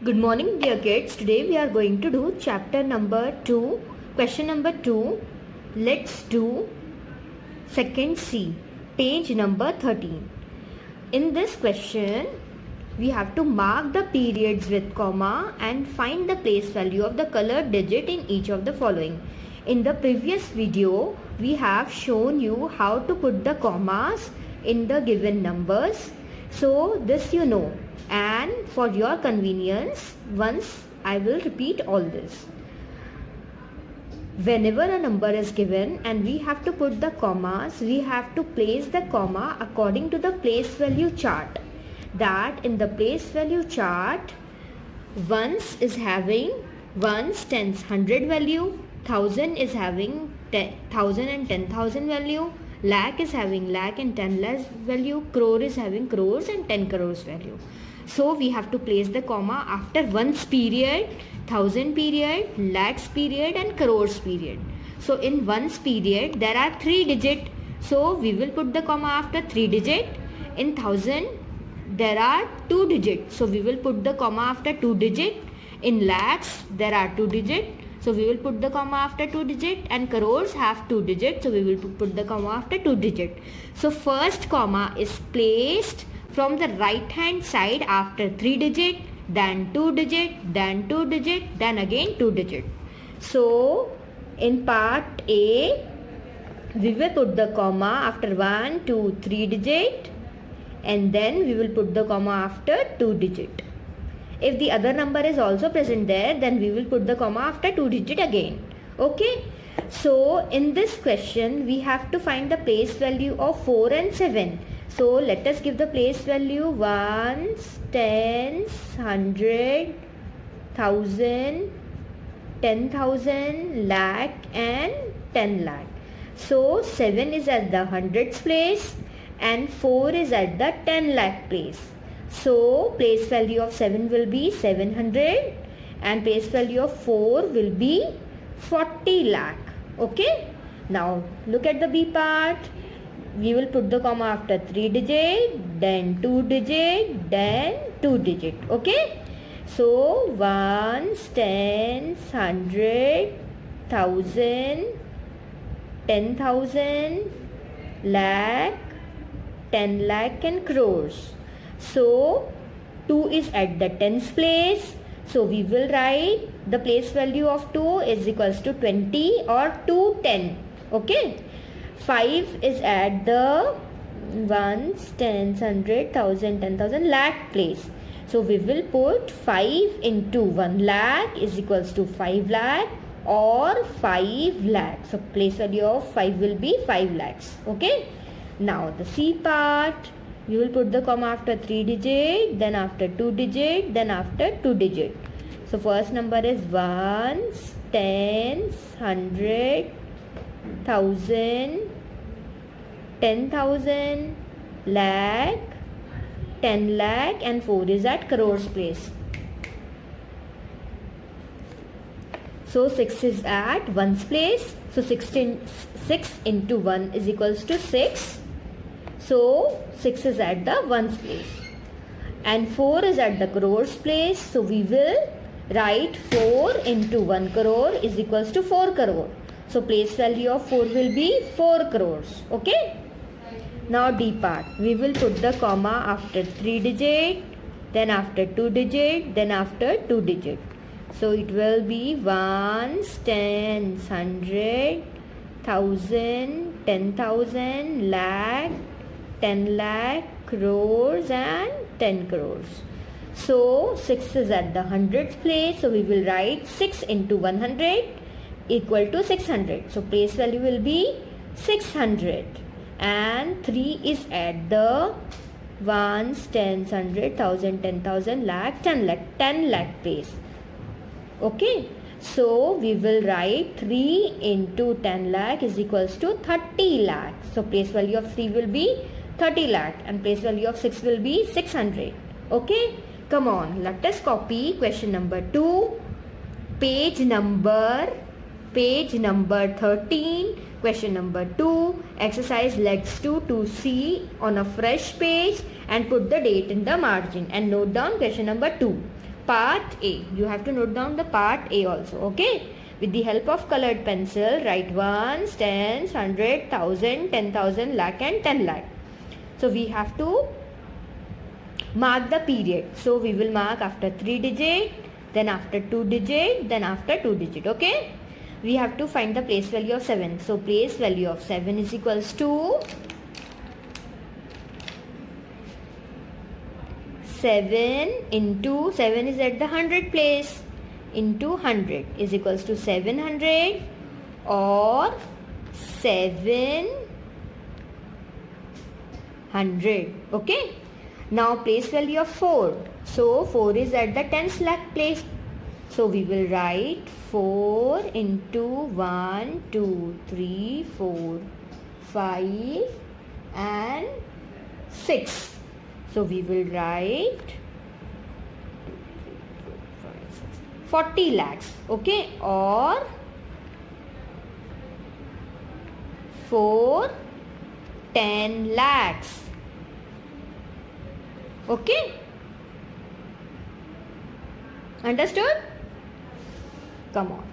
Good morning, dear kids. Today we are going to do chapter number 2, question number 2. Let's do second C, page number 13. In this question, we have to mark the periods with comma and find the place value of the colored digit in each of the following. In the previous video, we have shown you how to put the commas in the given numbers. So this you know, and for your convenience, once I will repeat all this. Whenever a number is given and we have to put the commas, we have to place the comma according to the place value chart. That in the place value chart, ones is having ones, tens, 100 value, thousand is having 10,000 and 10,000 value, lakh is having lakh and 10 lakh value, crore is having crores and 10 crores value. So we have to place the comma after ones period, thousand period, lakhs period and crores period. So in ones period there are 3 digit. So we will put the comma after 3 digit. In thousand there are 2 digit. So we will put the comma after 2 digit. In lakhs there are 2 digit. So we will put the comma after 2 digit, and crores have 2 digit. So we will put the comma after 2 digit. So first comma is placed from the right hand side after 3 digit, then 2 digit, then 2 digit, then again 2 digit. So in part A, we will put the comma after 1, 2, 3 digit, and then we will put the comma after 2 digit. If the other number is also present there, then we will put the comma after 2 digit again. Okay. So in this question, we have to find the place value of 4 and 7. So let us give the place value ones, tens, 100, 1000, 10,000, lakh and 10 lakh. So 7 is at the hundreds place and 4 is at the 10 lakh place. So place value of 7 will be 700 and place value of 4 will be 40 lakh. Okay. Now look at the B part. We will put the comma after 3 digit, then 2 digit, then 2 digit. Okay. So ones, tens, 100, 1000, 10,000, lakh, 10 lakh and crores. So 2 is at the tens place. So we will write the place value of 2 is equals to 20 or 210. Okay. 5 is at the ones, tens, 100, 1000, 10,000 lakh place. So we will put 5 into 1 lakh is equals to 5 lakh or 5 lakhs. So place value of 5 will be 5 lakhs. Okay. Now the C part. You will put the comma after 3 digit, then after 2 digit, then after 2 digit. So first number is ones, tens, 100, 1000, 10,000, lakh, 10 lakh and 4 is at crores place. So 6 is at ones place. So 6 into 1 is equals to 6. So 6 is at the ones place and 4 is at the crores place. So we will write 4 into 1 crore is equals to 4 crore. So place value of 4 will be 4 crores. Okay. Now D part. We will put the comma after 3 digit, then after 2 digit, then after 2 digit. So it will be ones, tens, 100, 1000, 10,000, lakh, 10 lakh, crores and 10 crores. So 6 is at the hundreds place. So we will write 6 into 100 equal to 600. So place value will be 600. And 3 is at the ones, tens, 100, 1000, 10,000, lakh, 10 lakh place. Okay. So we will write 3 into 10 lakh is equals to 30 lakh. So place value of 3 will be 30 lakh and place value of 6 will be 600. Okay. Come on. Let us copy question number 2. Page number 13. Question number 2. Exercise let's do to see on a fresh page and put the date in the margin and note down question number 2. part A. You have to note down the part A also. Okay. With the help of colored pencil, write ones, tens, 100, 1000, 10,000, lakh and 10 lakh. So we have to mark the period. So we will mark after 3 digit, then after 2 digit, then after 2 digit. Okay. We have to find the place value of 7. So place value of 7 is equals to 7 into 7 is at the 100 place into 100 is equals to 700 or 700. Okay. Now place value of 4. So 4 is at the tens lakh place. So we will write 4 into 1, 2, 3, 4, 5 and 6. So we will write 40 lakhs. Okay. Or 4 10 lakhs. Okay. Understood? Come on.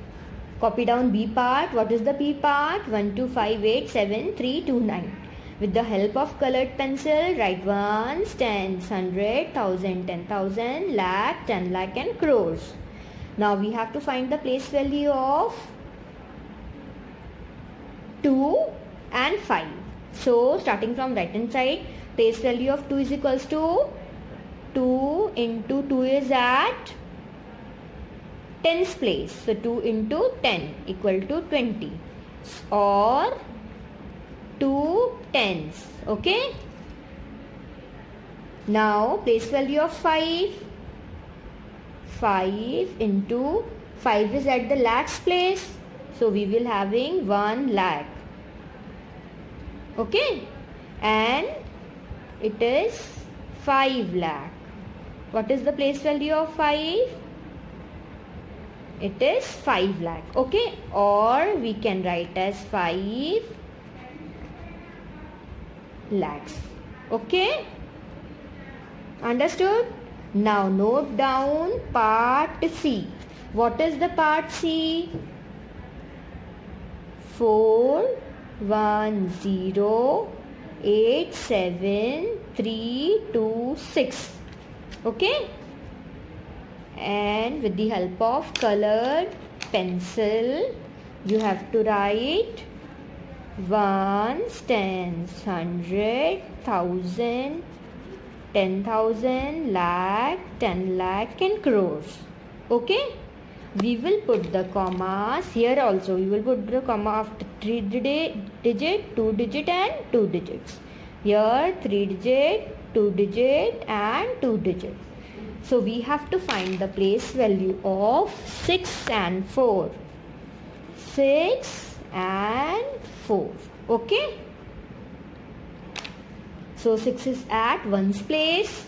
Copy down B part. What is the B part? 1, 2, 5, 8, 7, 3, 2, 9. With the help of colored pencil, write ones, tens, 100, 1000, 10,000, lakh, 10 lakh and crores. Now we have to find the place value of 2 and 5. So starting from right hand side, place value of 2 is equals to 2 into 2 is at tens place. So 2 into 10 equal to 20 or 2 tens. Okay. Now place value of 5. 5 into 5 is at the lakhs place. So we will having 1 lakh. Okay. And it is 5 lakh. What is the place value of 5? It is 5 lakh. Okay. Or we can write as 5 lakhs. Okay. Understood? Now note down part C. What is the part C? 4108732 Okay. And with the help of colored pencil, you have to write ones, tens, 100, 1000, 10,000, lakh, 10 lakh and crores. Okay. We will put the commas here also. We will put the comma after 3 digit, 2 digit and 2 digits. Here 3 digit, 2 digit and 2 digit. So we have to find the place value of 6 and 4. 6 and 4. Okay. So 6 is at ones place.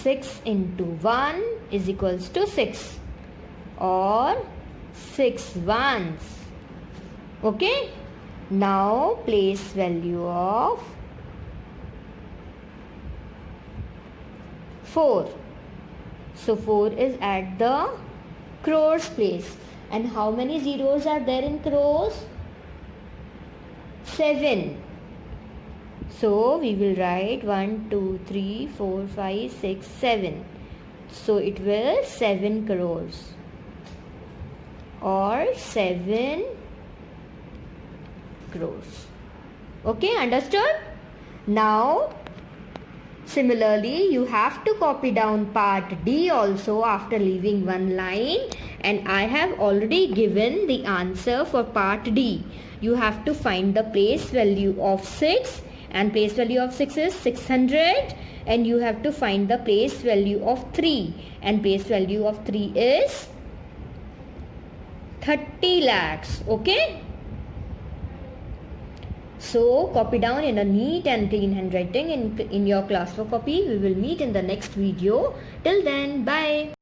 Six into 1 is equals to 6 or 6 ones. Okay. Now place value of 4. So 4 is at the crores place. And how many zeros are there in crores? 7. So we will write 1, 2, 3, 4, 5, 6, 7. So it will 7 crores or 7 crores. Okay, understood? Now similarly, you have to copy down part D also after leaving one line, and I have already given the answer for part D. You have to find the place value of 6, and place value of 6 is 600, and you have to find the place value of 3, and place value of 3 is 30 lakhs. Okay. So copy down in a neat and clean handwriting in your class for copy. We will meet in the next video. Till then, bye.